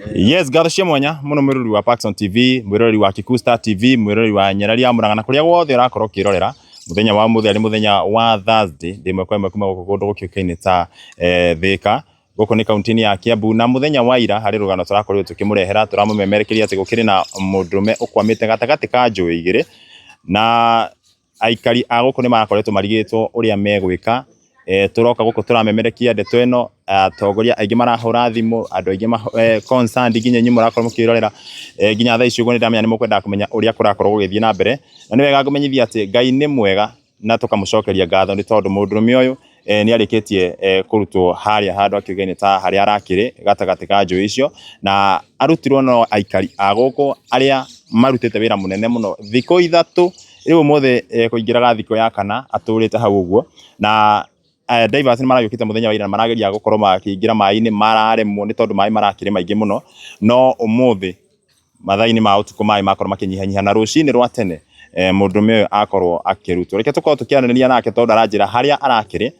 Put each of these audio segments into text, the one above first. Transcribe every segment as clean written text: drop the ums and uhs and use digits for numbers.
Yes, ngatho cia mwanya muno mwirori wa Paxson TV, mwirori wa Kikusta TV, mwirori wa Nyarari ya Murang'a kuria wothe urakorwo kirorera muthenya wa mutheri muthenya wa Thursday ndimwe kwa imwe kuma gukundu gukiukaine ta Thika guko ni kaunti ya Kiambu na muthenya wa ira hari rugano turakorirwo tukimurehera turamumemerekeria ati gukiri na mundume ukwamite gatagati ka njui igiri na aikari a guko ni marakoretwo marigitwo uria megwika turoka guko turamemerekia ndeto eno atongoria aingi marahura thimu andu aingi concerned ginya nyi murakorwo mukirorera ginya thaa ici ugo ni ndamenya ni mukwenda kumenya uria kurakorwo gugithie na mbere na ni wega ngumenyithia ati Ngai ni mwega na tukamucokeria ngatho ni tondu mundurume uyu ni arikitie kurutwo haria handu akiugaine ta haria arakiri gatagati ka njui icio na arutirwo no aikari a guko aria marutite wira munene muno thiko ithatu riu mothe kuingiraga thiko ya kana aturite hau uguo na divers ni maragukite muthenya wa ira marageria gukorwo makiingira mai-ini mararemwo ni tondu mai marakire maingi muno no umuthi mathaini ma utuku mai makorwo makinyihanyiha na rucini rwa tene mundume akorwo akirutwo reke tukorwo tukiananiria nake tondu aranjira haria arakiri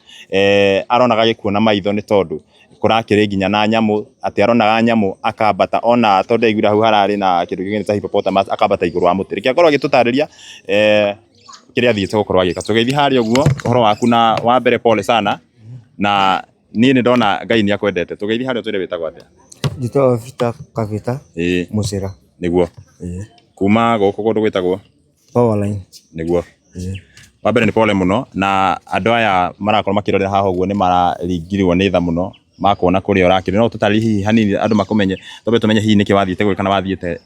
aronaga gikuona maitho ni tondu kurakiri ginya na nyamu ati aronaga nyamu akambata ona tondu aigura hau harari na kindu kingine ta hippopotamus akambata iguru wa muti reke akorwo agitutariria kiria thiite gukorwo agika tugeithi haria uguo uhoro waku na wa mbere pole sana na ni ndona Ngai ni akwendete tugeithi haria twire witagwo atia Jito Vita Kavita Musira niguo kuma guko gundu gwitagwo Powerline niguo wa mbere ni pole muno na andu aya marakorwo makirorera haha uguo ni mararingirwo ni tha muno makona kuria urakiri no tutari hihi hanini andu makumenye tobe tumenye hihi niki wathiite gwika na wathiite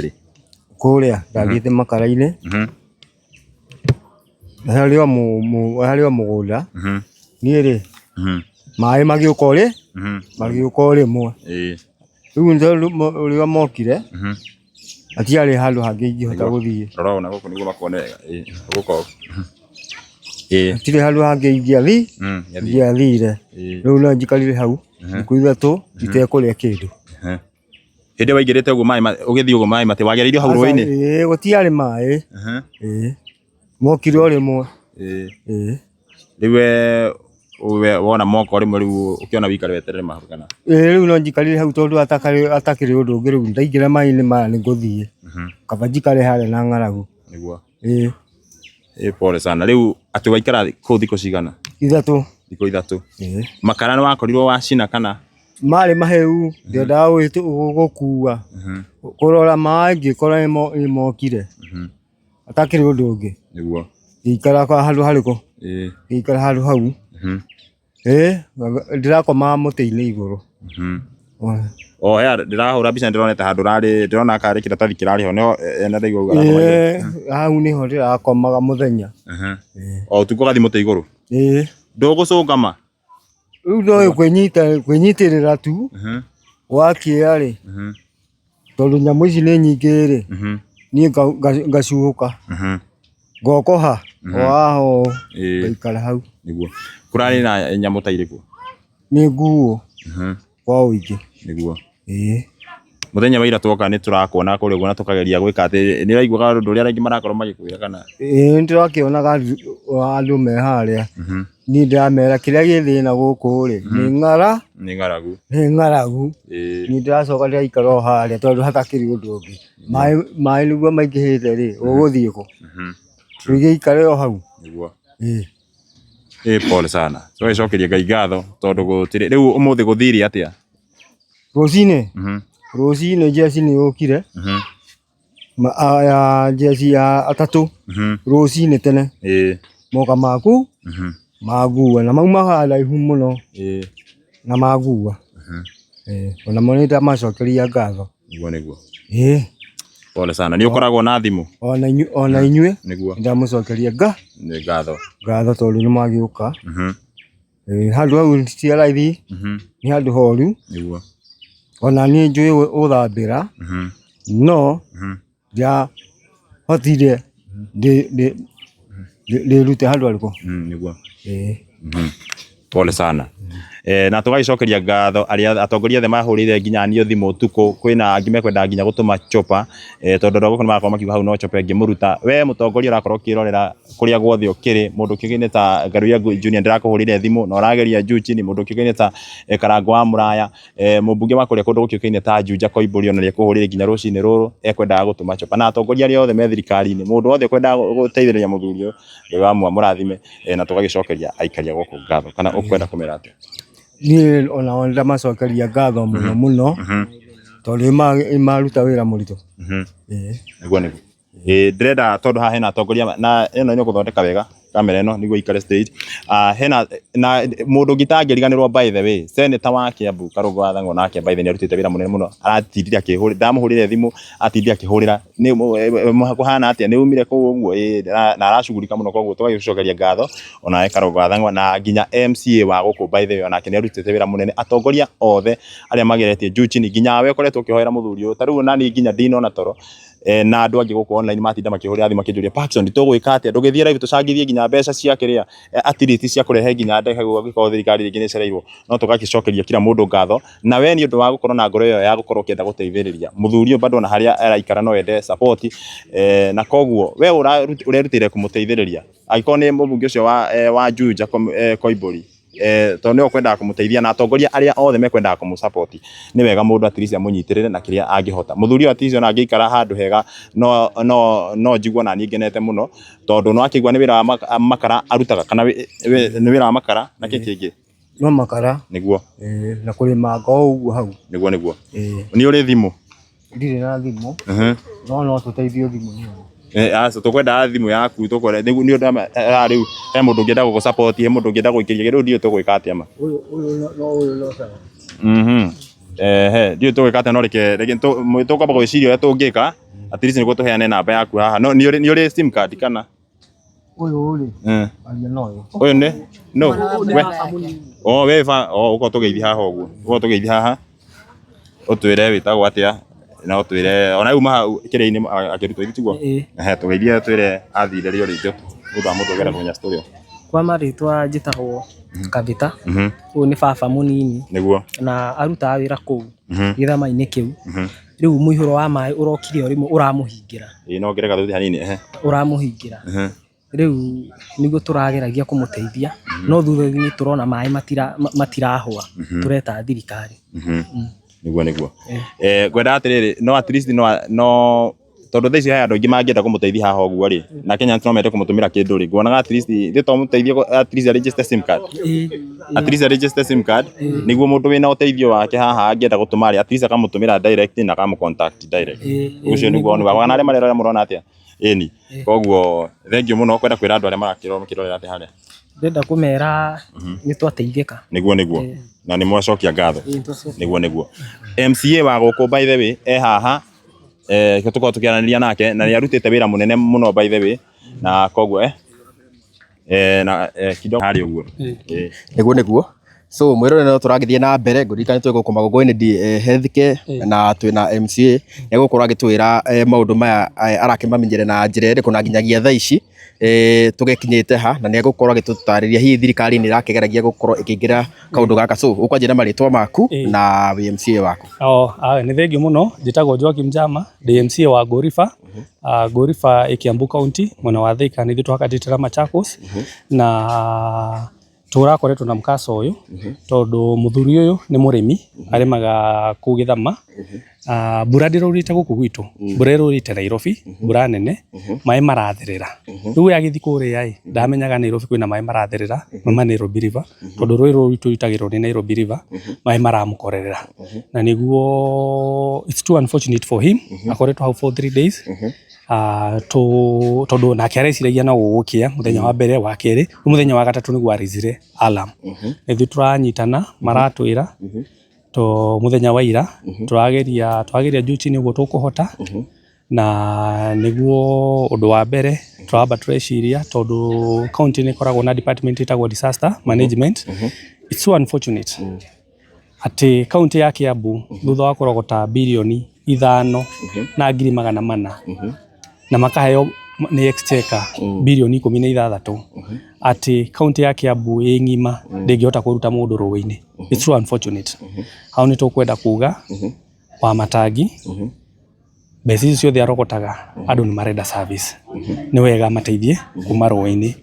ri kuria ndathiite makara-ini harĩ o mũgũnda niĩ rĩ maĩ magiũka o rĩmwe rĩu rĩrĩa mokire hatiarĩ handũ hangĩ ingĩhota gũthiĩ rorona gũkũ nĩguo makone gũkũ hatirĩ handũ hangĩ ingĩathire rĩu no njikarire hau thikũ ithatũ itekũrĩa kĩndũ hĩndĩ waingĩrĩte ũguo maĩ ũgĩthiĩ ũguo maĩ matiwagĩrĩirio hau rũĩ-inĩ gũtiarĩ maĩ mokire o rĩmwe rĩu wona moka rĩmwe rĩu ũkĩona wikare weterere mahu kana rĩu no njikarire hau tondu atakĩrĩ ũndũ ũngĩ rĩu ndaingĩra maĩ-inĩ maya nĩ ngũthiĩ kaba njikare harĩa na ng'aragu nĩguo pole sana rĩu atĩ waikara kũu thikũ cigana thikũ ithatũ makara nĩ wakorirwo wacina kana marĩ maheu ndiendaga gũkua kũrora maĩ ngĩkora nĩ mokire atakĩrĩ ũndũ ũngĩ nĩguo ngĩikara handũ harĩkũ ngĩikara handũ hau ndĩrakomaga mũtĩ-inĩ igũrũ ndĩrahũra mbica ndĩronete handũ ndĩrona karĩ kĩratathi kĩrarĩ ho no ena ndaigua hau nĩho ndĩrakomaga mũthenya o ũtukũ ũgathiĩ mũtĩ igũrũ ndũgũcũngama rĩu ndoĩ kwĩnyitĩrĩra tu wakĩa rĩ tondũ nyamũ ici nĩ nyingĩ rĩ niĩ ngacũka ngokoha waho ngaikara hau nĩguo kũrarĩ na nyamũ ta irĩkũ nĩ nguũ kwa ũingĩ nĩguo muthenya wa ira tuoka nĩ tũrakuona kũrĩa ũguo na tukageria gwĩka atĩ nĩ ũraiguaga andũ ũrĩa aingĩ marakorwo magĩkwĩra kana nĩ ndĩrakĩonaga andũ me harĩa niĩ ndĩramera kĩrĩa gĩ thĩna gũkũ rĩ nĩ ng'aragu niĩ ndĩracoka ndĩraikara o harĩa tondũ hatakĩrĩ ũndũ ũngĩ maĩ nĩguo maingĩhĩte rĩ ũgũthiĩ kũ tũigĩikare o hau nĩguo pole sana tũgĩcokeria Ngai ngatho tondũ gũtirĩ rĩu ũmũthĩ gũthire atĩa rũcinĩ njeci nĩ yũkire njeci ya atatũ rũcinĩ tene moka maku magua na maumaga haraihu mũno na magua onamo nĩ ndamacokeria ngatho nĩguo pole sana nĩ ũkoragwo na thimũ ona inyuĩ ndamũcokeria ngatho tondũ nĩ magĩũka handũ hau ti raithi nĩ handũ horu ona niĩ njũĩ gũthambĩra no ndiahotire ndĩrute handũ harĩkũ nĩguo pole sana na tugagicokeria ngatho aria atongoria othe mahurire nginya nio thimu tuko kwina angi mekwenda nginya gutuma chopa tondu ndogo kuna makorwo makiuga hau no chopa ngimuruta we mutongoria urakorwo kirorera kuria guothe ukiri mundu kiugaine ta Ngaruya Junior ndirakuhurire thimu na urageria Juchi ni mundu kiugaine ta Karango wa Muraya mubunge wa kuria kundu kiugaine ta Juja Koimburi ona kuhurire nginya rucini ruru ekwendaga gutuma chopa na atongoria aria othe me thirikari-ini mundu othe ekwendaga guteithĩrĩria muthuri uyu wa murathime na tugagicokeria aikaria guku ngatho kana ukwenda kumera atia ni ona ndamacokeria ngatho muno muno tondu maruta wira muritu niguo ndirenda tondu haha hena atongoria na ino ni guthondeka wega kamera ino niguo ikare stage hena na mundu ngitangiriganirwo by the way senator wa Kiambu Karungo wa Thang'wa nake by the way arutite wira munene muno aratindira akihurira ndamuhurire thimu atindira akihurira ni kuhana atia ni umire ku uguo na aracugurika muno koguo tugagicokeria ngatho ona Karungo wa Thang'wa na nginya MCA wa guku by the way onake ni arutite wira munene atongoria othe aria mageretie Juchi ni nginya we koretwo kihoera muthuri uyu tariu nani nginya ndinona toro na andu angi guku online matinda makihurira thimu makijuria Paxson tugwika atia ndugithie live tucangithie nginya mbeca cia kiria atiriti cia kurehe nginya ndehe gukorwo thirikari ringi ni cereirwo no tugagicokeria kila mundu ngatho na we ni undu wa gukorwo na ngoro iyo ya gukorwo kienda guteithiriria muthuri uyu bado na haria araikara no ende support na koguo we urerutire kumuteithiriria agikorwo ni mubunge ucio wa Juja Koimburi tondu no kwenda kumuteithia na atongoria aria othe mekwendaga kumusupport ni wega mundu at least amunyitirire na kiria angihota muthuri at least ona angiikara handu hega no njigua na ni ngenete muno tondu no akigwa ni wira wa makara arutaga kana ni wira wa makara na kingi no makara niguo na kurima ngo uguo hau niguo ni uri thimu ndire na thimu no tuteithio thimu ni asa tukwenda thimu yaku tukwenda ni riu he mundu ngienda guku support he mundu ngienda guikiria riu ndio tugwika atia ma uyu no sawa ndio tugwika atia no reke tukwamba gwiciria uria tungika at least niguo tuheane namba yaku haha no ni uri sim card kana uyu uri aria no uyu ni no we uko tugeithia haha uguo haha utwire witagwo atia na utwire ona uma kire-ini akirutwo ithiguo tugeithie twire athire rio ritu utha mundu gera kunya story kwa maritwa njitagwo Kabita uyu ni baba munini niguo na aruta wira kuu githama-ini kiu riu muihuro wa mai urokire rimwe uramuhingira no ngerega thuthi hanini uramuhingira riu nigo turageragia kumuteithia no thutha-ini turona mai matirahwa tureta thirikari niguo gwenda atiriri no at least no tondu thaici haya andu ingi mangienda kumuteithia haha uguo ri na Kenya no mende kumutumira kindu ri nguonaga at least thi to muteithie at least register sim card at least register sim card niguo mundu wina uteithio wake haha angienda gutuma ri at least akamutumira direct na akamu contact direct ucio niguo ni wa na aria marera murona atia ni koguo thank you muno kwenda kwira andu aria marakirorera atia haria ndenda kumera ni twateithika niguo na ni mwacokia ngatho niguo MCA wa guku by the way haha tuko tukiananiria nake na ni arutite wira munene muno by the way na koguo na kidogo hari uguo niguo so mwirore no turagithie na mbere ngurikane twe guku magogo-ini healthcare na twina MCA egukorwo agitwira maundu maya arakimamenyere na njira iriku na nginyagia thaa ici tugekinyite ha na ni egukorwo agitutariria hihi thirikari ni irakigeragia gukorwo ikingira kaundu gaka so ukwanjira maritwa maku na MCA waku ni thengio muno njitagwo Joakim Njama MCA wa Gorifa Kiambu County mwena wa Thika ni twakatitira Machakos na turakoretwo na mkaso uyu tondu muthuri uyu ni murimi arimaga ku Githama mbura ndirurite guku gwitu mbura irurite Nairobi mbura nene mai marathirira riu yagithi kuria ndamenyaga Nairobi kwina mai marathirira mama Nairobi River tondu roi ruritu itagirwo ni Nairobi River mai maramukorerera na niguo it's too unfortunate for him akoretwo hau for 3 days tondu nake areciragia na gugukia muthenya wa mbere wa keri muthenya wa gatatu niguo arizire alarm ithu turanyitana maratwira to muthenya wa ira turageria Juchi niguo tukuhota na niguo undu wa mbere turamba tureciria tondu county ni koragwo na department itagwo disaster management it's so unfortunate ati county ya Kiambu thutha wa kurogota bilioni 5 na ngiri 400 na makaheo ni exchequer bilioni 16 ati kaunti ya Kiambu ĩ ng'ima ndĩngĩhota kũruta mũndũ rũĩ-inĩ. It's so unfortunate. Hau nĩ tũkwenda kuga Wamatangi mbeca icio ciothe arogotaga andũ nĩ marenda service. Nĩ wega mateithie kuma rũĩ-inĩ.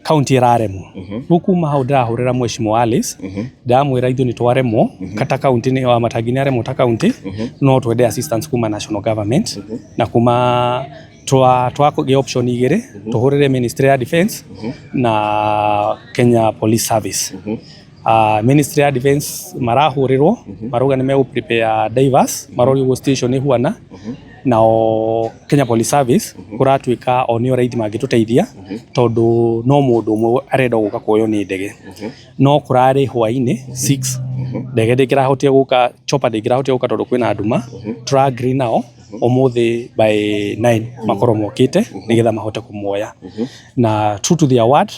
Kaunti ĩraremwo. Rĩu kuma hau ndĩrahũrĩra Mheshimiwa Alice ndamwĩra ithuĩ nĩ twaremwo kata kaunti nĩ Wamatangi nĩ aremwo ta kaunti no twende assistance kuma national government na kuma twakũgĩa option igĩrĩ tũhũrĩre Ministry ya Defence na Kenya Police Service. Ministry ya Defence marahũrĩrwo marauga nĩ megũ prepare divers marori ũguo station ĩhuana nao Kenya Police Service kũratuĩka o nĩo raithi mangĩtũteithia tondũ no mũndũ ũmwe arenda gũka kuoywo nĩ ndege no kũrarĩ hwaĩ-inĩ 6 ndege ndĩngĩrahotia gũka chopper ndĩngĩrahotia gũka tondũ kwĩna nduma tũra-agree nao ũmũthĩ by 9 makorwo mokĩte nĩgetha mahote kũmuoya na true to their word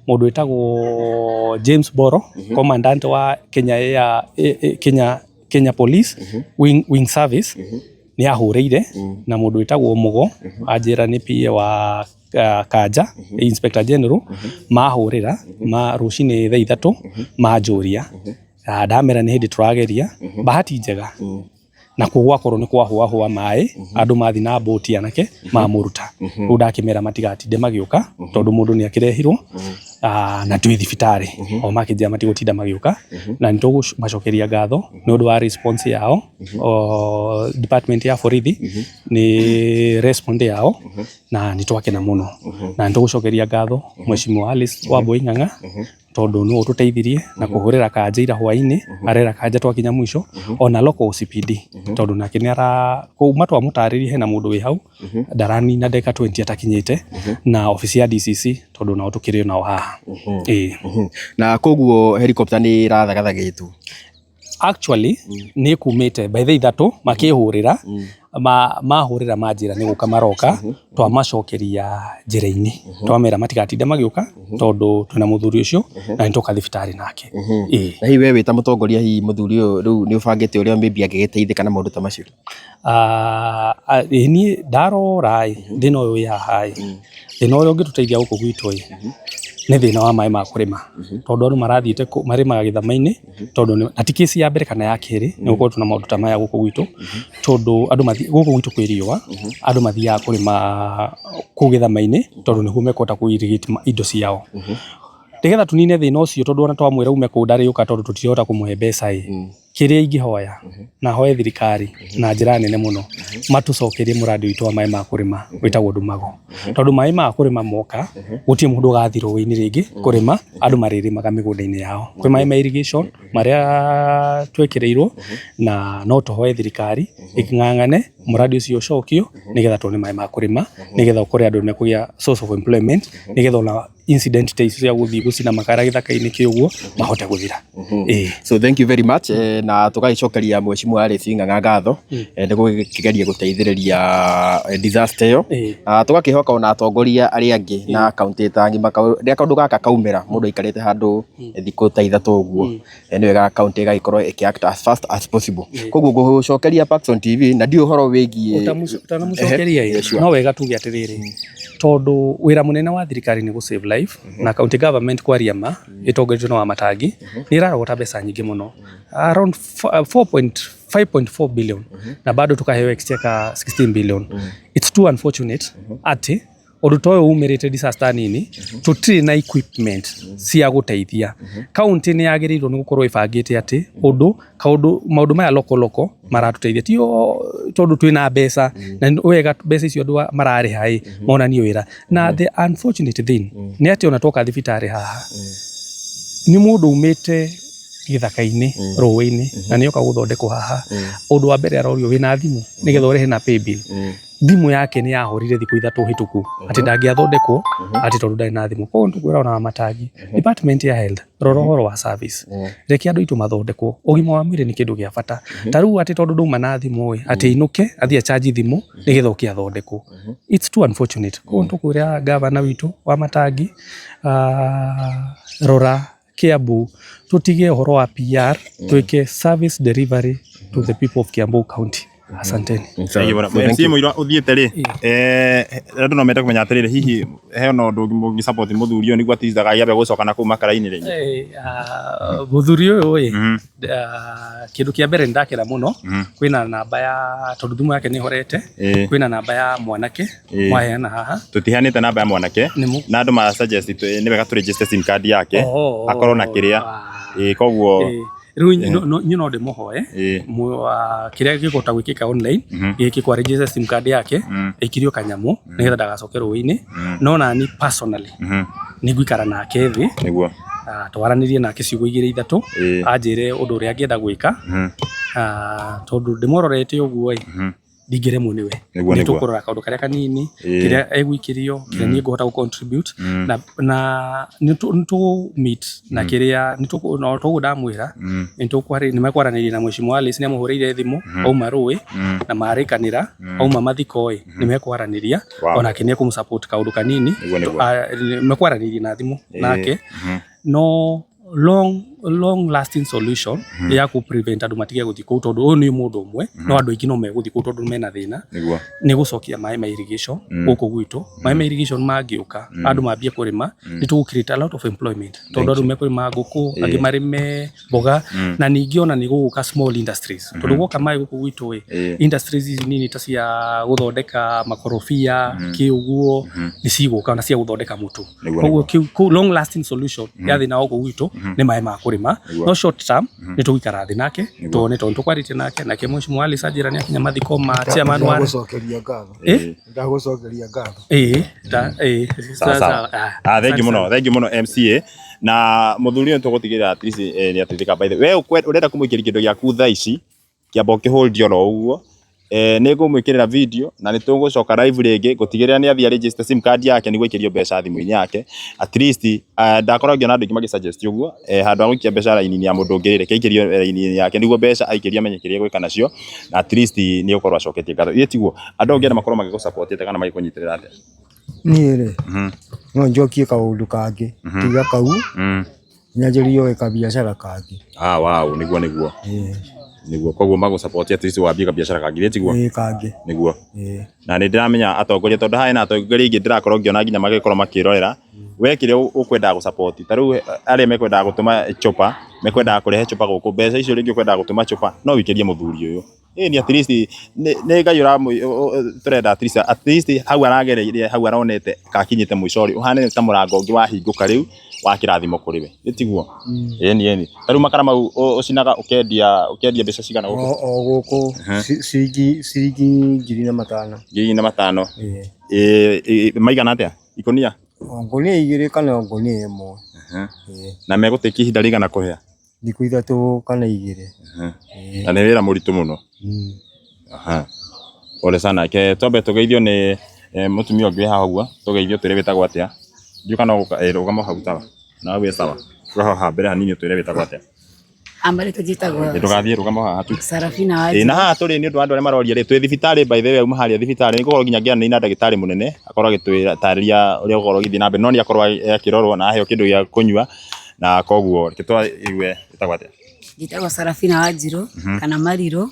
mũndũ wĩtagwo James Boro commandant wa Kenya Police wing service nĩ ahũrĩire na mũndũ wĩtagwo Mugo anjĩra nĩ PA wa Kanja Inspector General mahũrĩra rũcinĩ thaa 3 manjũria ndamera nĩ hĩndĩ tũrageria bahati njega na kũgwakorwo nĩ kwahũahũa maĩ andũ mathi na boti anake mamũruta rĩu ndakĩmera matigatinde magĩũka tondũ mũndũ nĩ akĩrehirwo na twĩ thibitarĩ o makĩnjia matigũtinda magĩũka na nĩ tũgũmacokeria ngatho nĩ ũndũ wa response yao department ya borithi nĩ respond yao na nĩ twakena mũno na nĩ tũgũcokeria ngatho Mheshimiwa Alice Wambui Ng'ang'a tondũ nĩ ũtũteithirie na kũhũrĩra Kanja ira hwaĩ-inĩ arera Kanja twakinya mwisho ona local OCPD tondũ nake nĩ kuma twamũtarĩrie hena mũndũ wĩ hau ndaranina ndeka 20 atakinyĩte na ofisi ya DCC tondũ nao tũkĩrĩ nao haha. Na koguo helicopter nĩ irathagathagĩtwo actually nĩ kumĩte by the 3 makĩhũrĩra mahũrĩra manjĩra nĩ gũka maroka twamacokeria njĩra-inĩ twamera matigatinde magĩũka tondũ twĩna mũthuri ũcio na nĩ tũka thibitarĩ nake. Na hihi we wĩ ta mũtongoria hihi mũthuri ũyũ rĩu nĩ ũbangĩte ũrĩa maybe angĩgĩteithĩka na maũndũ ta macio? Niĩ ndarora thĩna ũyũ wĩ haha thĩna ũrĩa ũngĩtũteithia gũkũ gwitũ nĩ thĩna wa maĩ ma kũrĩma tondũ andũ marathiĩte marĩmaga gĩthama-inĩ tondũ na ti case ya mbere kana ya kerĩ nĩ gũkorwo tuna maũndũ ta maya gũkũ gwitũ tondũ andũ gũkũ gwitũ kwĩ riũa andũ mathiaga kũrĩma kũu gĩthama-inĩ tondũ nĩguo mekũhota kũ-irrigate indo ciao. Nĩgetha tũnine thĩna ũcio tondũ ona twamwĩra ume kũu ndarĩũka tondũ tũtirahota kũmũhe mbeca kĩrĩa ingĩhoya na hoye thirikari na njĩra nene mũno matũcokerie mũrandi witũ wa maĩ ma kũrĩma wĩtagwo Ndumago tondũ maĩ ma kũrĩma moka gũtirĩ mũndũ ũgathiĩ rũĩ-inĩ rĩngĩ kũrĩma andũ marĩrĩmaga mĩgũnda-inĩ yao. Kwĩ maĩ ma irrigation marĩa twekĩrĩirwo na no tũhoye thirikari ĩkĩng'ang'ane mũrandi ũcio ũcokio nĩgetha tuone maĩ ma kũrĩma nĩgetha ũkore andũ nĩmekũgĩa source of employment nĩgetha ona incident ta icio cia gũthiĩ gũcina makara gĩthaka-inĩ kĩũguo mahote gũthira. So thank you very much na tũgagĩcokeria Mheshimiwa Alice Ng'ang'a ngatho nĩ gũkĩgeria gũteithĩrĩria disaster ĩyo tũgakĩhoka ona atongoria arĩa angĩ na kaunti ta ng'ima rĩrĩa kaũndũ gaka kaumĩra mũndũ aikarĩte handũ thikũ ta 3 ũguo nĩ wega kaunti ĩgagĩkorwo ĩkĩact as fast as possible. Koguo gũcokeria Paxson TV na ndiũ ũhoro wĩgiĩ ũtamũcokeria no wega tuge atĩrĩrĩ tondũ wĩra mũnene wa thirikari nĩ gũ save life na county government kwaria ma ĩtongoretio na Wamatangi nĩ ĩrarogota mbeca nyingĩ mũno around 5.4 billion na bado tukaheo exchequer 16 billion. It's too unfortunate ati ũndũ ta ũyũ umĩrĩte disaster nini tũtirĩ na equipment cia gũteithia. Kaunti nĩ yagĩrĩirwo nĩ gũkorwo ĩbangĩte atĩ maũndũ maya loko maratũteithia ti tondũ twĩna mbeca na wega mbeca icio andũ mararĩha monanio wĩra na the unfortunate thing nĩ atĩ ona twoka thibitarĩ haha nĩ mũndũ umĩte gĩthaka-inĩ rũĩ-inĩ na nĩ oka gũthondekwo haha ũndũ wa mbere arorio wĩna thimũ nĩgetha ũrĩhe na paybill thimũ yake nĩ yahorire thikũ 3 hĩtũku atĩ ndangĩathondekwo atĩ tondũ ndarĩ na thimũ. Koguo tũkwĩra ona Wamatangi department ya health rora ũhoro wa service reke andũ aitũ mathondekwo ũgima wa mwĩrĩ nĩ kĩndũ gĩa bata ta rĩu atĩ tondũ nduma na thimũ atĩ inũke athiĩ charge thimũ nĩgetha ũkĩathondekwo. It's too unfortunate. Koguo tũkwĩra gavana witũ Wamatangi rora Kiambu tutige ũhoro wa PR twĩke service delivery to the people of Kiambu County. Asanteni. Thank you bwana. MC Muirwa uthiete ri andu no mende kumenya atiriri hihi he no ndu mungi support muthuri ni gwatizaga yabe gucoka na kuma karaini ri muthuri uyu kindu kia mbere ndakira muno kwina namba ya tondu thimu yake ni horete kwina namba ya mwanake mwaheana haha tutihanite namba ya mwanake na andu ma suggest ni wega tu register sim card yake akorwo na kiria koguo riu no ndimuhoe kiria gikota gwikika online gikikwa register sim card yake ikirio kanyamu nigetha ndagacoke ruini no na ni personally ni gwikara nake thi niguo twaranirie nake ciugo 2-3 anjire undu uria angienda gwika tondu ndimororete uguo ndingiremwo niwe nitukurora kaundu karia kanini kiria egwikirio kiria ni ngihota gu contribute na nitu meet na kiria nitu no tugu ndamwira nimekwaraniria na mheshimiwa Alice ni amuhuriire thimu auma Rui na marikanira auma mathiko nimekwaraniria ona kinia kumsupport kaundu kanini nimekwaraniria na thimu nake no long lasting solution ya ku prevent andu matige guthi ku tondu uyu ni mundu umwe no andu ingi no meguthi ku tondu mena thina ni gucokia mai ma irrigation guku gwitu mai ma irrigation magiuka andu mambie kurima ni tu create a lot of employment tondu andu mekurima guku angi marime boga na ningi ona ni guka small industries tondu guka mai guku gwitu industries ici nini ta cia guthondeka makorofia kiuguo ni ciguka na cia guthondeka mutu koguo long lasting solution ya thina guku gwitu ni mai ma kurima no short term ni tugikara thi nake tuone tondu tukwarite nake mheshimiwa Alice ajira ni akinya mathiko ma chairman wa gucokeria ngatho ndagucokeria ngatho sasa thank you muno MCA na muthuri ni tugutigira at least ni atithika by the way urenda kumwikiria kindu giaku thaa ici kiamba hold oro uguo ni ngumwikirira video na ni tugucoka live ringi gutigirira ni athia register sim card yake ni gwikirio mbeca thimu-ini yake at least ndakorwo ngiona andu ingi magi suggest uguo handu ha gwikia mbeca raini ya mundu ngirire kiikirio raini yake niguo mbeca aikiria menyekirie gwika nacio na at least ni ukorwo acoketie ngatho yetiguo andu ngienda makorwo magi support kana magi kunyitirira atia ni ri no njokie kaundu kangi tiga kau nyanjirio eka biashara kangi wow niguo koguo magu support at least wambie biashara kangi yetiguo kangi niguo na ni ndiramenya atongoria tondu haina atongoria ingi ndirakorwo ngiona nginya magikorwo makirorera we kire ukwendaga gu support taru aria mekwendaga gutuma chopa mekwendaga kurehe chopa guku mbeca icio ringi ukwendaga gutuma chopa no wikirie muthuri uyu ni at least ni gayura turenda at least hau aragereire hau aronete kakinyite muicori uhane ta murango ungi wahinguka riu wa kirathimo kuri we itiguo ni taru makara mau ucinaga ukendia mbeca cigana guku guku ciringi 5,000 maigana atia ikonia ngonia 2 kana ngonia 1 na megutiki ihinda rigana kuhea thiku 3 kana 2 na ni wira muritu muno ole sana ke tobe tugeithio ni mutumia ungi haha uguo tugeithio twire witagwo atia njuka no rugamo hau tawa na we sawa haha mbere hanini twire witagwo atia ambale tujitagwo tugathie rugamo haha tu Sarafina waje na haha turi ni andu aria maroria ri twi thibitari by the way uma haria thibitari ni gukorwo nginya ngiana ni ndagitari munene akorwo agitwira taria uria gukorwo githi na mbe no ni akorwo akirorwo na aheo kindu gia kunywa na koguo kitwa iwe witagwo atia jitagwo Sarafina Wanjiru kana Mariro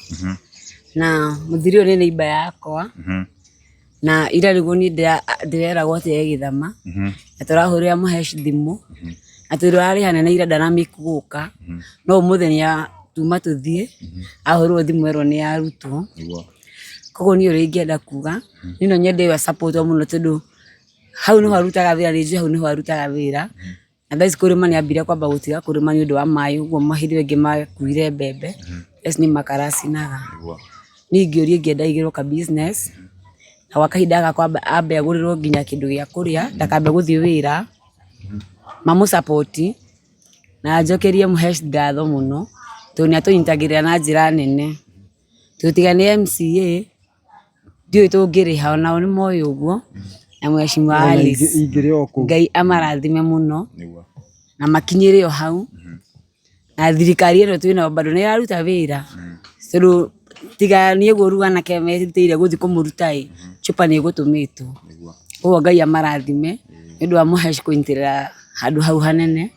na muthiri uri ni iba yakwa na ira rigo ni ndirera gwote githama na turahurira muhesh thimu na turari hanene ira ndaramiku no muthenya tuma tuthie ahurwo thimu ero ni arutwo koguo ni uri ingienda kuga nino nyende wa support muno tondu hau ni harutaga wira ni hau ni harutaga wira na thaici kurima ni ambire kwamba gutiga kurima ni undu wa mai uguo mahiri wengi makuire mbembe ni makarasi naga ni ngiuria ingienda igirwo ka business na wakahinda gakwamba ambe agurirwo nginya kindu gia kuria ndakambe guthie wira mamu support na njokerie muhesh ngatho muno tondu ni atunyitagirira na njira nene tutigane MCA ndio tungiriha ona ni moyo uguo na mheshimiwa Alice Ngai amarathime muno na makinyire o hau na thirikari eno twina bado ni aruta wira tondu tiga ni guruga na kemetire guthi kumurutai chupa ni gutumitwo uguo Ngai amarathime ndu amuhesh kuintirira handu hau hanene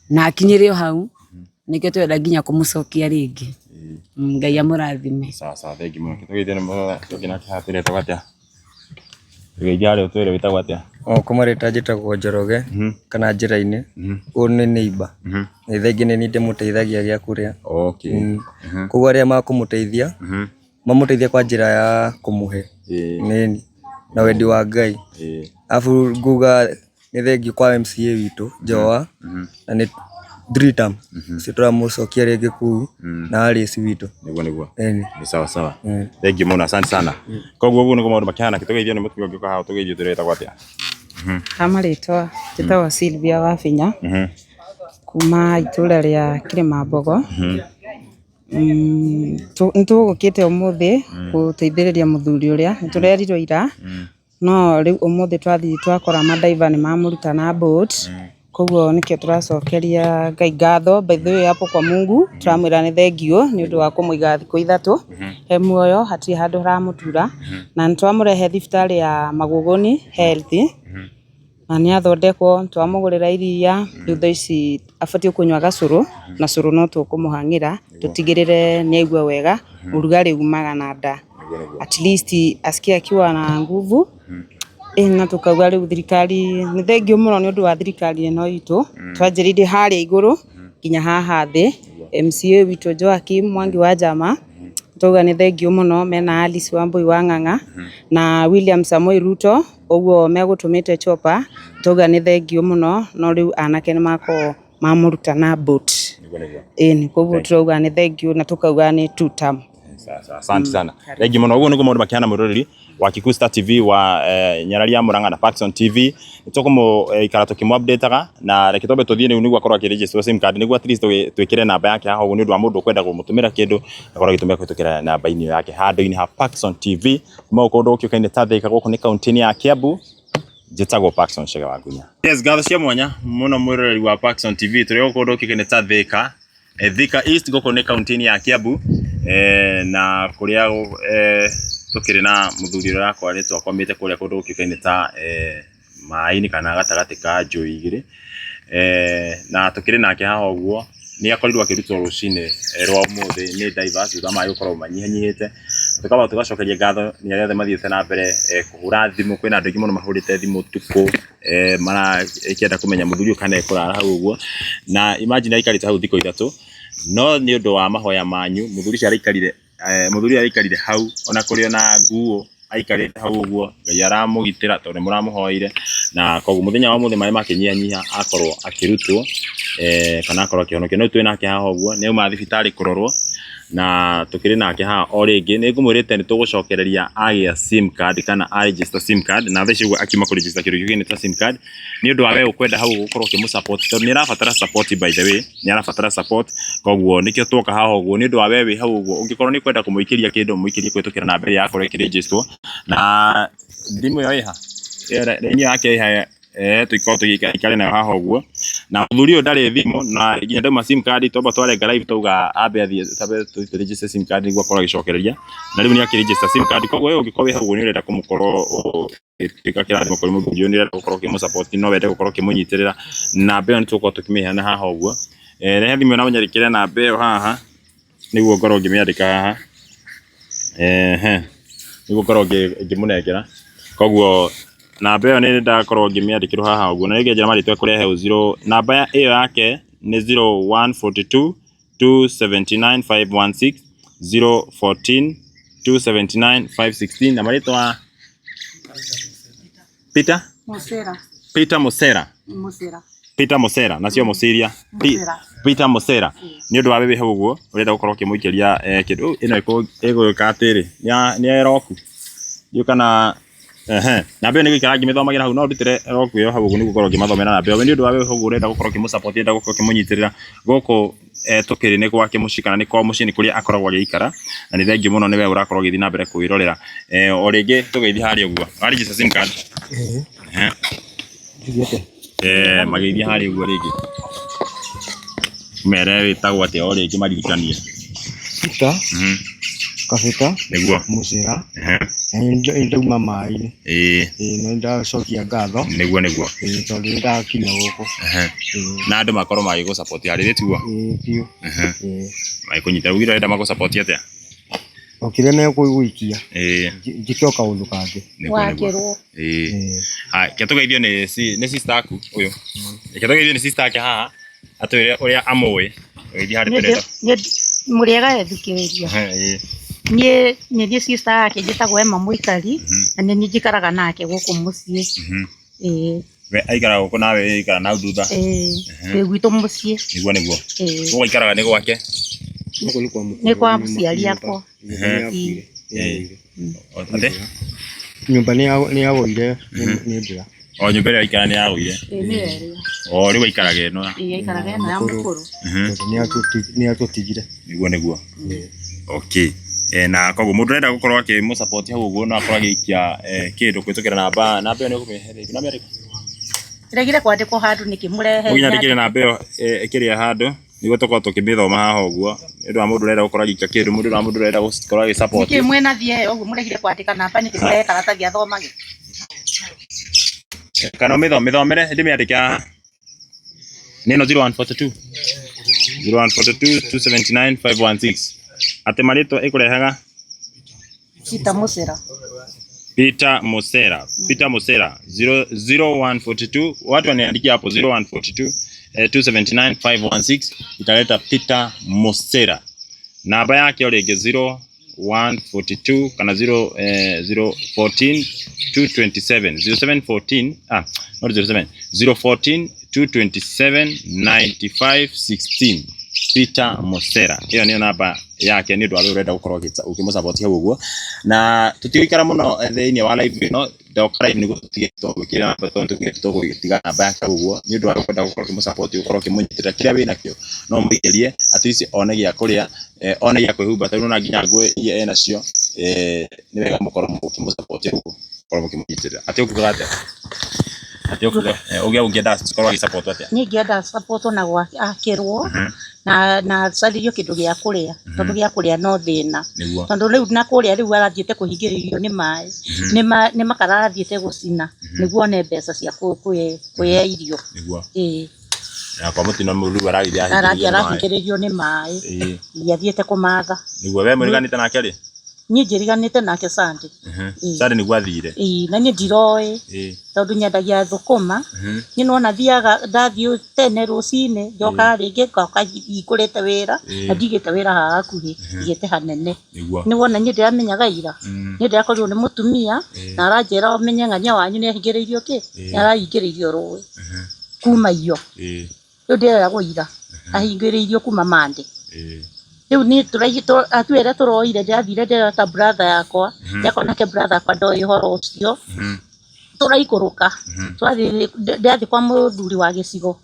na akinyire o hau nikio twenda nginya kumucokia ringi Ngai amũrathime. Sawa thengi mũno tũgeithie mũno tũkina kĩhatĩre tũgatia tũgeithia harĩa ũtwĩre wĩtagwo atĩa kũmarĩta njĩtagwo Njoroge kana njĩra-inĩ ũyũ nĩ neighbor na thaingĩ nĩ niĩ ndĩmũteithagia gĩa kũrĩa koguo arĩa makũmũteithia mamũteithia kwa njĩra ya kũmũhe na wendi wa Ngai alafu nguga nĩ thengiũ kwa MCA witũ Joa na nĩ 3 term ũcio tũramũcokia rĩngĩ kũu na Alice witũ nĩguo nĩ sawa thengi mũno asante sana koguo ũguo nĩguo maũndũ makĩhana tũgeithio nĩ mũtumia ũngĩũka haha tũgeithio tũrĩtagwo atĩa Kamarĩtwa njĩtagwo Sylvia Wabinya kuma itũra rĩa Kĩrĩmambogo nĩtũgũkĩte ũmũthĩ gũteithĩrĩria mũthuri ũrĩa nĩtũrerirwo ira no rĩu ũmũthĩ twathiĩ twakora madaiva nĩmamũruta na boat koguo nĩkĩo tũracokeria Ngai ngatho by the way hapo kwa Mungu turamwĩra nĩ thengiũ nĩ ũndũ wa kũmũiga thikũ ithatũ he muoyo hatirĩ handũ haramũtura na nĩtwamũrehe thibitarĩ ya Magũgũni health na nĩ athondekwo twamũgũrĩra iria thutha ici abatie kũnyua gacũrũ na cũrũ no tũkũmũhang'ĩra tũtigĩrĩre nĩ aigua wega ũrugarĩ umaga na nda at least asikie akiwa na nguvu na tukauga rĩu thirikari nĩ thengiũ mũno nĩ ũndũ wa thirikari ĩno itũ twanjĩrĩirie harĩa igũrũ nginya haha thĩ MCA witũ Joakim Mwangi wa Njama tuga nĩ thengiũ mũno mena Alice Wambui wa Ng'ang'a na William Samoei Ruto ũguo megũtũmĩte chopa tuga nĩ thengiũ mũno no rĩu anake nĩ makorwo mamũruta na boat nĩ koguo tuga nĩ thengiũ na tukauga nĩ 2 term. Asante sana thengi mũno ũguo nĩguo maũndũ makĩhana mũroreri wa Kikusta TV wa Nyarari ya Murang'a na Paxson TV nĩtũkũmũikara tũkĩmũ-updateaga na reke twambe tũthiĩ nĩguo akorwo akĩregister sim card nĩguo at least twĩkĩre namba yake haha ũguo nĩ ũndũ wa mũndũ ũkwenda kũmũtũmĩra kĩndũ akorwo agĩtũmĩra kũhĩtũkĩra namba-inĩ yake handũ-inĩ ha Paxson TV kuma gũkũ ũkĩũkaine ta Thika gũkũ nĩ kaunti-inĩ ya Kiambu njĩtagwo Paxson Chege wa Ngunya. Yes ngatho cia mwanya mũno mwĩroreri wa Paxson TV tũrĩ gũkũ ũkĩũkaine ta Thika Thika East gũkũ nĩ kaunti-inĩ ya Kiambu na kũrĩa tukiri na muthuri ũrĩa akoretwo akomete kũrĩa kũndũ gũkĩũkaine ta maĩ-inĩ kana gatagatĩ ka njũĩ igĩrĩ na tukiri nake haha ũguo nĩ akorirwo akĩrutwo rũcinĩ rwa ũmũthĩ nĩ divers thutha maĩ gũkorwo manyihanyihĩte tukaba tugacokeria ngatho nĩ arĩa othe mathiĩte na mbere kũhũra thimũ kwĩna andũ aingĩ mũno mahũrĩte thimũ tukũ marakĩenda kũmenya muthuri kana ekũrara hau ũguo na imagine aikarĩte hau thikũ ithatũ no nĩ ũndũ wa mahoya manyu muthuri araikarire hau ona kũrĩ ona nguo aikarĩte hau ũguo Ngai aramũgitĩra tondũ mũramũhoire na koguo mũthenya wa mũthĩ maĩ makĩnyihanyiha akorwo akĩrutwo kana akorwo akĩhonokio no twĩ nake haha ũguo nĩ auma thibitarĩ kũrorwo na tukiri nake haha o rĩngĩ nĩ ngũmwĩrĩte nĩ tũgũcokereria agĩa sim card kana register sim card na thaa ici ũguo akiuma kũregister kĩndũ gĩkĩ ta sim card nĩ ũndũ wa we ũkwenda hau gũkorwo ũkĩmũ-support tondũ nĩ arabatara support by the way nĩ arabatara support koguo nĩkĩo twoka haha ũguo nĩ ũndũ wa we wĩ hau ũguo ũngĩkorwo nĩ kwenda kũmũikĩria kĩndũ mũikĩrie kũhĩtũkĩra namba ĩrĩa yakorwo ĩkĩregistrwo na thimũ ĩyo ĩha raini yake ĩha tũikorwo tũgĩikare nayo haha ũguo na mũthuri ũyũ ndarĩ thimũ na nginya ndauma sim card twamba twarenga live tauga ambe athiĩ tambe tũregister sim card nĩguo akorwo agĩcokereria na rĩu nĩ akĩregister sim card koguo wewe ũngĩkorwo wĩ hau ũguo nĩ ũrenda kũmũkorwo ũgĩtuĩka kĩrathimo kũrĩ mũthuri ũyũ nĩ ũrenda gũkorwo ũkĩmũ-support no wende gũkorwo ũkĩmũnyitĩrĩra namba ĩyo nĩ tũgũkorwo tũkĩmĩheana haha ũguo rehe thimũ na ũnyandĩkĩre namba ĩyo haha nĩguo ngorwo ngĩmĩandĩka haha nĩguo ngorwo ngĩmũnengera koguo namba ĩyo nĩ ndakorwo ngĩmĩandĩkĩrwo haha ũguo na rĩngĩ njĩra marĩtwa kũrehe 0 namba ĩyo yake nĩ 0142 279 516 014 279 516 na marĩtwa Peter Musera nacio Musiria Peter Musera nĩ ũndũ wa wewe hau ũguo ũrenda gũkorwo ũkĩmũikĩria kĩndũ ĩno ĩgũĩka atĩrĩ nĩ roku ndiũ kana namba ĩyo nĩ gũikara ngĩmĩthomagĩra hau no ndutĩre roku ĩyo hau ũguo nĩguo ngorwo ngĩmathomera namba ĩyo nĩ ũndũ wa wewe hau ũguo ũrenda gũkorwo ũkĩmũ-support ũrenda gũkorwo ũkĩmũnyitĩrĩra gũkũ tũkĩrĩ nĩ gwake mũciĩ kana nĩ kwa mũciĩ nĩ kũrĩa akoragwo agĩikara na nĩ thengiũ mũno nĩ we ũrakorwo ũgĩthiĩ na mbere kwĩrorera o rĩngĩ tũgeithie harĩa ũguo register sim card magĩithia harĩa ũguo rĩngĩ mere wĩtagwo atĩa o rĩngĩ maririkanie Peter Kabeta nĩguo Musera ndauma maĩ-inĩ na ndacokia ngatho niguo tondũ ndakinya gũkũ na andũ makorwo magĩgũ support harĩ rĩtuo biũ magĩkũnyita rĩu ũrenda magũ support atĩa okire megũikia njĩke o kaũndũ kangĩ wakĩrwo ke tũgeithio nĩ sister aku ũyũ ke tũgeithio nĩ sister ake haha atwĩre ũrĩa amũĩ gĩthiĩ harĩ tũrenda mũrĩega ethikĩrĩria niĩ nĩ sister yake njĩtagwo Emma Mũikari na nĩ njikaraga nake gũkũ mũciĩ we aikara gũkũ nawe aikara nau thutha wĩ gwitũ mũciĩ niguo gũkũ aikaraga nĩ gwake nĩ kwa mũciari akwa nyũmba nĩ yagũire nĩ mbura nyũmba ĩrĩa aikara nĩ yagũire rĩu aikaraga ĩno ya mũkũrũ nĩ atũtigire niguo okay na koguo mũndũ ũrenda gũkorwo akĩmũ support hau ũguo no akorwo agĩikia kĩndũ kũhĩtũkĩra namba ĩyo nĩ ũkũmĩhe namba ĩrĩkũ regire kwandĩkwo handũ nĩkĩmũrehe ũnyandĩkire namba ĩyo ĩkĩrĩa handũ niguo tũkorwo tũkĩmĩthoma haha ũguo nĩ ũndũ wa mũndũ ũrenda gũkorwo agĩikia kĩndũ mũndũ wa mũndũ ũrenda gũkorwo agĩ support nĩkĩ mwena thiĩ ũguo mũregire kwandĩka namba nĩkĩmũrehe karatathi athomage kana mĩthomere ndĩmĩandĩke haha nĩ ĩno 0142 279 516 atĩ marĩtwa ĩkũrehaga Peter Musera 0142 watu wanaandikia hapo 0142 279 516 italeta Peter Musera. Namba yake orege 0142 kana 014 227 0714 not 07 014 227 9516 Peter Musera. Hiyo ni namba yake ni ndwaro urenda gukorwo ukimusupport hau uguo na tutigikara muno thĩinĩ wa live no ndoka live niguo tutigĩtwo gwĩkĩra namba tondu tũgĩtwo gũgĩtiga namba yake uguo ni ndwaro urenda gukorwo ukimusupport ukorwo ukimunyitĩrĩra kĩrĩa wĩna kĩo no mũigerie at least one gĩa kũrĩa one gĩa kwĩhumba tondũ na nginya ngũĩ iria enacio ni wega mũkorwo ukimusupport uguo korwo mũkĩmunyitĩrĩra atĩ ũkuga atĩa ũngĩenda korwo agĩsupport atĩa niĩ ngĩenda support na gwakĩrwo na cario kĩndũ gĩa kũrĩa tondũ gĩa kũrĩa no thĩna tondũ rĩu na kũrĩa rĩu arathiĩte kũhingĩrĩrio nĩ maĩ nĩ makara arathiĩte gũcina nĩguo one mbeca cia kwĩya irio na kwa mũtino mũru arahingĩrĩrio nĩ maĩ iria athiĩte kũmatha nĩguo we mũriganĩte nake rĩ niĩ njĩriganĩte nake Sunday Sunday nĩguo athire na niĩ ndiroĩ tondũ nyendagia thũkũma niĩ nona thiaga ndathiĩ tene rũcinĩ njoka rĩngĩ ngoka ikũrĩte wĩra na ndigĩte wĩra haha hakuhĩ ndigĩte hanene nĩ wona niĩ ndĩramenyaga ira niĩ ndĩrakorirwo nĩ mũtumia na aranjĩra ũmenye ng'ania wanyu nĩ ahingĩrĩirio kĩ nĩ arahingĩrĩirio rũĩ kuma iyo rĩu ndĩreragwo ira ahingĩrĩirio kuma Monday rĩu nĩ atwĩre tũroire ndĩrathire ndĩreta brother yakwa yakona ke brother yakwa ndoĩ ũhoro ũcio tũraikũrũka ndĩrathiĩ kwa mũthuri wa gĩcigo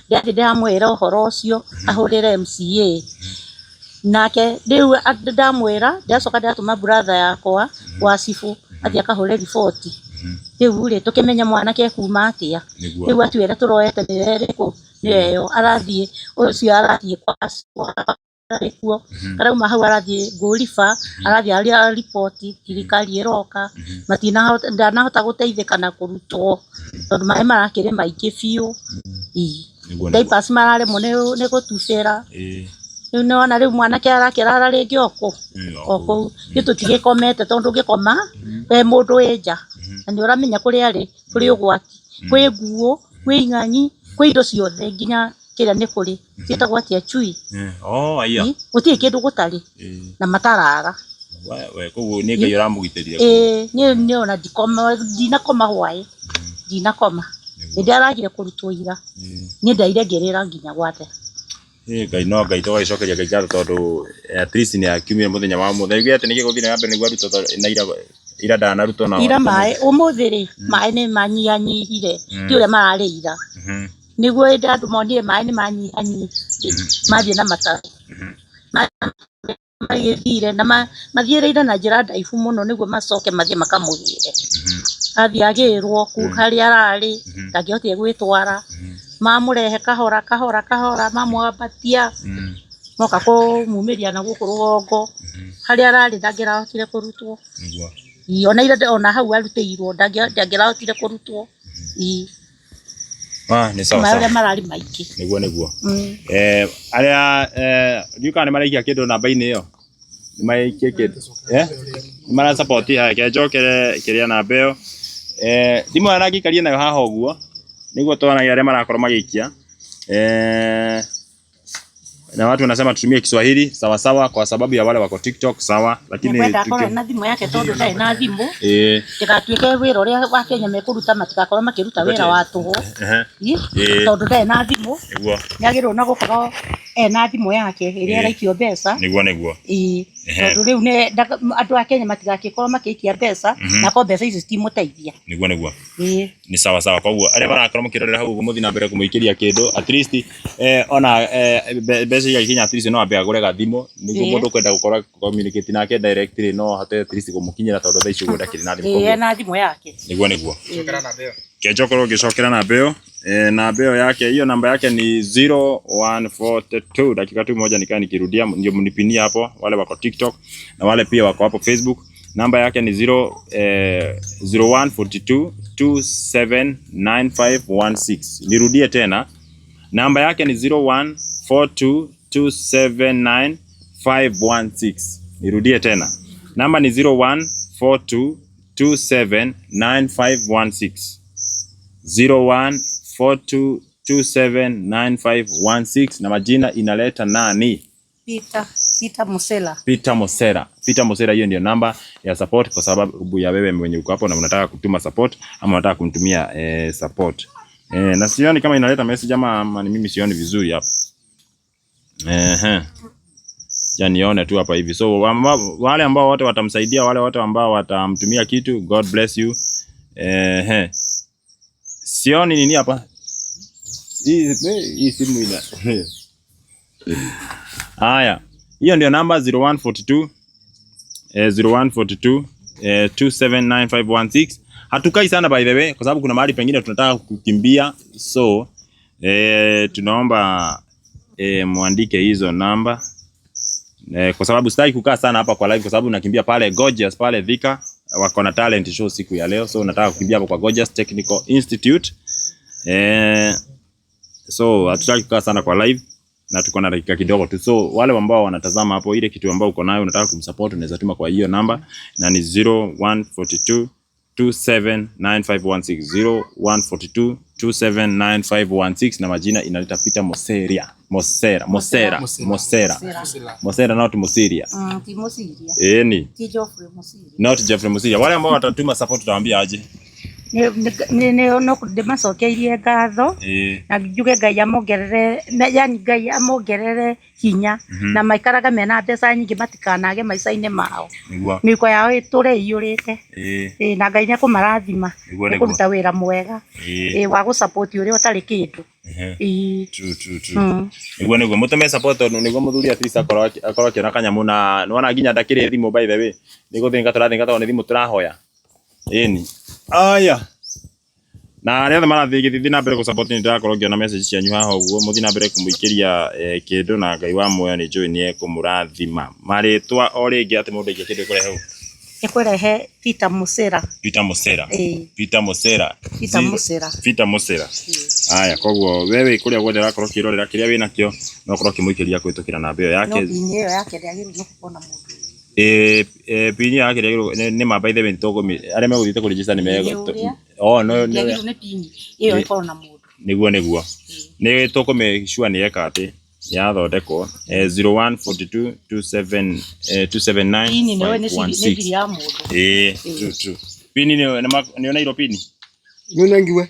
ndĩrathiĩ ndĩramwĩra ũhoro ũcio ahũrĩre MCA nake rĩu ndamwĩra ndacoka ndatũma brother yakwa wa cibu athiĩ akahũre riboti rĩu rĩ tũkĩmenya mwanake kuma atĩa rĩu atwĩre tũroete nĩ ĩrĩkũ nĩyo arathiĩ ũcio arathiĩ kwa rĩkuo karauma hau arathiĩ Ngũriba arathiĩ aria ripoti thirikari ĩroka ndanahota gũteithĩka na kũrutwo tondũ maĩ marakĩrĩ maingĩ biũ diapers mararemwo nĩ gũtubĩra rĩu nĩwona rĩu mwanake arakĩrara rĩngĩ okũu nĩ tũtigĩkomete tondũ ũngĩkoma we mũndũ wĩ nja na nĩ ũramenya kũrĩa arĩ kũrĩ ũgwati kwĩ nguo kwĩ ing'ang'i kwĩ indo ciothe nginya kĩrĩa nĩ kũrĩ ciĩtagwo atĩa chui gũtirĩ kĩndũ gũtarĩ na mataraga koguo nĩ Ngai ũramũgitĩrire niĩ ona ndinakoma hwaĩ ndinakoma hĩndĩ aragire kũrutwo ira niĩ ndaire ngĩrĩra nginya gwate Ngai no Ngai tũgagĩcokeria Ngai ngatho tondũ at least nĩ akiumire mũthenya wa mũthenya igwe atĩ nĩgĩgũthiĩ na mbere nĩguo arutwo na ira ndanarutwo na ira maĩ ũmũthĩ rĩ maĩ nĩ manyihanyihire ti ũrĩa mararĩ ira nĩguo hĩndĩ andũ monire maĩ nĩ manyihanyihire mathiĩ na mataro magĩthire na mathiĩrĩire na njĩra ndaihu mũno nĩguo macoke mathiĩ makamũgĩre athiĩ agĩrwo harĩa ararĩ ndangĩhotire gwĩtwara mamũrehe kahora kahora kahora mamwambatia moka kũmumĩria na gũkũ rũgongo harĩa ararĩ ndangĩrahotire kũrutwo Ona ira ona hau arutĩirwo ndangĩrahotire kũrutwo. Ni sawa sawa. Marari maingĩ. Niguo. Aria ndiuka nĩ maraikia kĩndũ namba-inĩ ĩyo. Nĩ maraikia kĩndũ. Nĩ mara support ke njokere kĩrĩa namba ĩyo. Thimũ ya ngĩkaria nayo haha ũguo. Niguo tuonaga arĩa marakorwo magĩikia. Na watu wanasema tutumie Kiswahili sawa sawa kwa sababu ya wale wako TikTok sawa, lakini tukiwa na thimũ yake tondu ndai na thimũ tigatuĩke wĩra ũrĩa wa Kenya mekũruta matigakorwo makĩruta wĩra wa tũhũ tondu ndai na thimũ nĩagĩrĩirwo na gũkorwo ena thimũ yake ĩrĩa ĩraikio mbeca niguo tondu rĩu nĩ andũ a Kenya matigagĩkorwo makĩikia mbeca na ko mbeca icio citimũteithia niguo ni sawa sawa. Kwa hiyo arĩa marakorwo makĩrorera hau mũthi na mbere kũmũikĩria kĩndũ at least ona mbeca ya Kenya at least no ambe agũre gathimũ nĩguo mũndũ kwenda gũkorwo communicate nake directly no hote at least kũmũkinyĩra tondu thaa icio gwenda kĩrĩ na thimũ na thimũ yake niguo cokera namba ĩyo kejokorwo gĩcokera namba ĩyo namba ĩyo yake hiyo namba yake ni 0142 dakika tu moja nikirudia ndio mnipinia hapo wale wako TikTok na wale pia wako hapo Facebook. Namba yake ni 0142 279516. Nirudie tena. Namba yake ni 0142 279516. Nirudie tena. Namba ni 0142 279516. 0142 279516 na majina inaleta nani? Peter Mosera, hiyo ndio namba ya support kwa sababu ya wewe mwenye uko hapo na unataka kutuma support ama unataka kunitumia support. Na sioni kama inaleta message ama ni mimi sioni vizuri hapa. Ja nione tu hapa hivi. So wale ambao wote watamsaidia, wale wote ambao watamtumia kitu, God bless you. Sioni nini hapa? Hii simu ina. Haya. Hiyo ndio namba 0142 279516. Hatukai sana by the way kwa sababu kuna mahali pengine tunataka kukimbia. So tunaomba muandike hizo namba. Kwa sababu sitaki kukaa sana hapa kwa live kwa sababu nakimbia pale Gorgeous pale Thika wako na talent show siku ya leo. So nataka kukimbia hapa kwa Gorgeous Technical Institute. So hatutaki kukaa sana kwa live na tuko na dakika kidogo tu. So wale ambao wanatazama hapo, ile kitu ambao uko nayo unataka kumsupport unaweza tuma kwa hiyo namba na ni 0142 279516. 0142 279516 na majina inaleta Peter Mosera not Mosiria. Ni not Geoffrey Mosiria. Wale ambao watatuma support tutawaambia aje? No ndĩmacokeirie ngatho na njuge Ngai amongerere yani Ngai amongerere hinya na maikaraga mena mbeca nyingĩ matikanage maica-inĩ mao mĩhuko yao ĩtũre ĩiyũrĩte na Ngai nĩekũmarathima nĩkũruta wĩra mwega wa gũsupport ũrĩa ũtarĩ kĩndũ. Niguo mutume support niguo muthuri at least akorwo akiona kanyamũ na nĩwona nginya ndakĩrĩ thimũ by the way nĩgũthinga tũrathinga nĩ thimũ tũrahoya ĩni. Aya. Na arĩa marathiĩ na mbere ku support ni ndirakorwo ngiona message cianyu haha ũguo muthi na mbere kũmũikĩria kĩndũ na Ngai wa muoyo nĩ njũĩ nĩ ekũmũrathima. Marĩtwa o rĩngĩ atĩ mũndũ aingĩ kĩndũ kũrehe ĩkũrehe Peter Mosera. Aya koguo wewe kũrĩa guothe ũrakorwo kĩrorera kĩrĩa wĩna kĩo no ũkorwo kĩmũikĩria kwĩtũkĩra namba ĩyo yake. Pini ĩyo yake ndĩagĩrĩirwo nĩ kuona mũndũ. Pini yake nĩ mamba ithe bento arĩa megũthiĩte kũ register nĩ mego. No nĩ pini ĩyo ĩkorwo na mũndũ. Niguo. Nĩ tũkũmĩcua nĩ eka atĩ yathondekwo 0142 279 pini nĩ thiri ya mũndũ. True. Pini nĩ onairwo pini. Nĩonangiwe.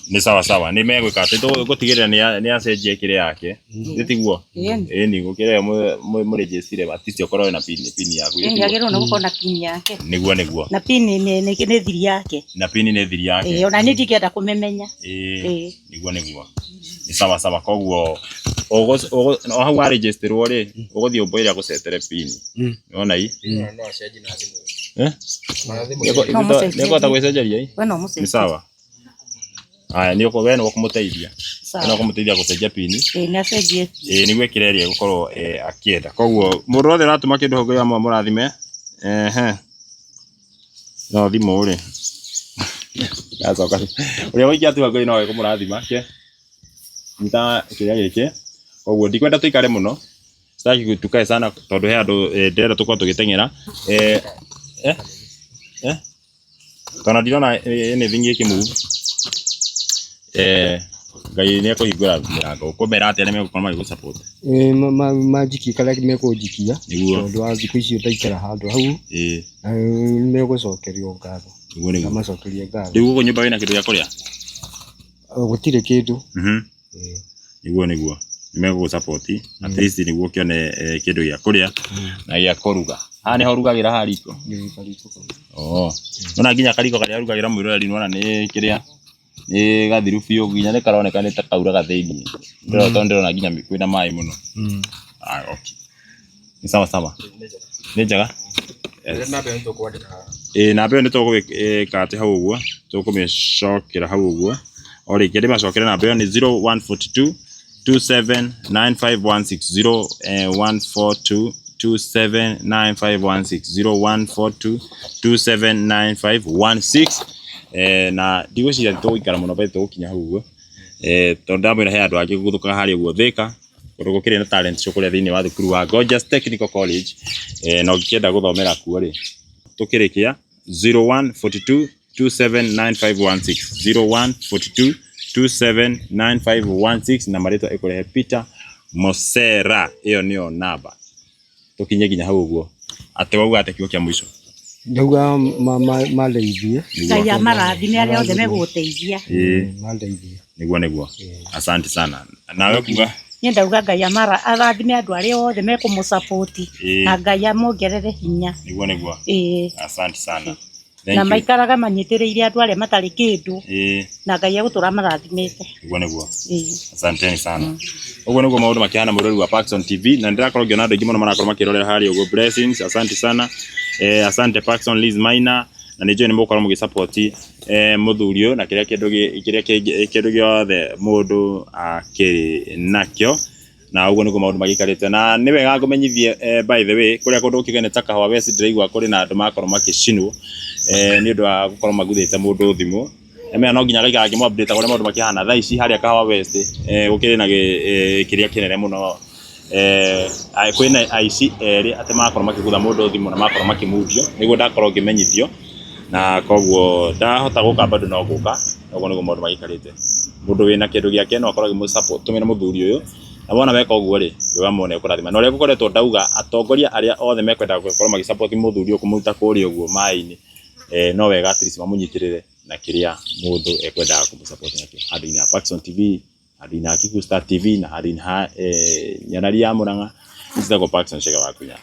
Ni sawa ni megwika ati gutigirira ni acenjia kire yake nitiguo ni gukire mu register batisi okorwo na pin yaku ni agero no gukona pin yake niguo na pin ni thiri yake ona ni ndikienda kumemenya niguo ni sawa koguo no hau wa register ri uguthie umboira gucetere pin nona hii no acenji na thimu niko tagwicenjeria ni sawa. Aya ni uko wena wakumuteithia. Na kumuteithia gucenjia pini. Ni acenjie. Ni gwekireria gukorwo akienda. Koguo mundu wothe ratuma kindu hogo ya mũrathime. no thimo ri gacoka uria wikia tu ngoi no kumurathima ke nita kiria giki koguo ndikwenda tuikare muno sitaki tukae sana tondu he andu ndera tukwa tugiteng'era kana ndirona anything ikimove Ngai nä ekåhingåra mĩrango kũmera atĩa nĩ megũkorwo magĩgũ-support manjikie karĩa mekũnjikia tondũ wa thikũ icio ndaikara handũ hau nĩ megũcokerio ngatho macokerie ngatho rĩu gũkũ nyũmba wĩna kĩndũ gĩa kũrĩa gũtirĩ kĩndũ nĩguo nĩ megũgũ-support at least nĩguo kĩone kĩndũ gĩa kũrĩa na gĩa kũruga haha nĩho ũrugagĩra ha riko nona nginya kariko karĩa ũrugagĩra mwĩroreri nĩwona nĩ kĩrĩa nĩ gathiru biũ nginya nĩ karoneka nĩ ta kauraga thĩinĩ tondũ ndĩrona nginya kwĩna maĩ mũno okay nĩ sawa nĩ njega namba ĩyo nĩ tũgũgĩka atĩ hau ũguo tũkũmĩcokera hau ũguo o rĩngĩ ndĩmacokere namba ĩyo nĩ 0142 279516 0142 279516 0142 279516 na ndigwĩciria tũgũikara mũno bethĩ tũgũkinya hau ũguo tondũ ndamwĩra he andũ angĩ gũthũkaga harĩa ũguo Thĩka tondũ gũkĩrĩ na talent show kũrĩa thĩinĩ wa thukuru wa Gorgeous Technical College na ũngĩkĩenda gũthomera kuo rĩ tũkĩrĩkia 0142 279516 0142 279516 na marĩtwa ĩkũrehe Peter Mosera ĩyo nĩyo namba tũkinye nginya hau ũguo atĩ wauga atĩ kiugo kĩa mũico ndauga mandeithie Ngai amarathime arĩa othe megũgũteithia mandeithie nĩguo asante sana nawe kuga niĩ ndauga Ngai arathime andũ arĩa othe mekũmũ-support na Ngai amongerere hinya nĩguo asante sana na maikaraga manyitĩrĩire andũ arĩa matarĩ kĩndũ na Ngai egũtũra marathimĩte nĩguo asanteni sana ũguo nĩguo maũndũ makĩhana mũrori wa Paxson TV na ndĩrakorwo ngĩona andũ aingĩ mũno marakorwo makĩrorera harĩa ũguo blessings asante sana asante Paxson Liz Maina na nĩ njũĩ nĩ mũgũkorwo mũgĩ-support mũthuri ũyũ na kĩrĩa kĩndũ gĩothe mũndũ akĩrĩ nakĩo na ũguo nĩguo maũndũ magĩikarĩte na nĩ wega ngũmenyithie by the way kũrĩa kũndũ gũkĩgene ta Kahũa West ndĩraigua kũrĩ na andũ makorwo magĩcinwo nĩ ũndũ wa gũkorwo maguthĩte mũndũ thimũ mena no nginya gaikara ngĩmũ-update ũrĩa maũndũ makĩhana thaa ici harĩa Kahũa West gũkĩrĩ na kĩrĩa kĩnene mũno kwĩna aici erĩ atĩ makorwo makĩgũtha mũndũ thimũ na makorwo makĩmundio nĩguo ndakorwo ngĩmenyithio na koguo ndahota gũka bado no gũka ũguo nĩguo maũndũ magĩikarĩte mũndũ wĩna kĩndũ gĩake no akorwo agĩ-support tũmĩra mũthuri ũyũ na wona weka ũguo rĩ wĩwa mone ũkũrathima na ũrĩa gũkoretwo ndauga atongoria arĩa othe mekwenda gũkorwo magĩ-support mũthuri ũyũ kũmũruta kũrĩa ũguo maĩ-inĩ no wega at least mamũnyitĩrĩre na kĩrĩa mũndũ ekwendaga kũmũ-support nakĩo handũ-inĩ ha Paxson TV handũ-inĩ ha Kiku Star TV na handũ-inĩ ha Nyarari ya Mũrang'a njĩtagwo Paxson Chege wa Kunya.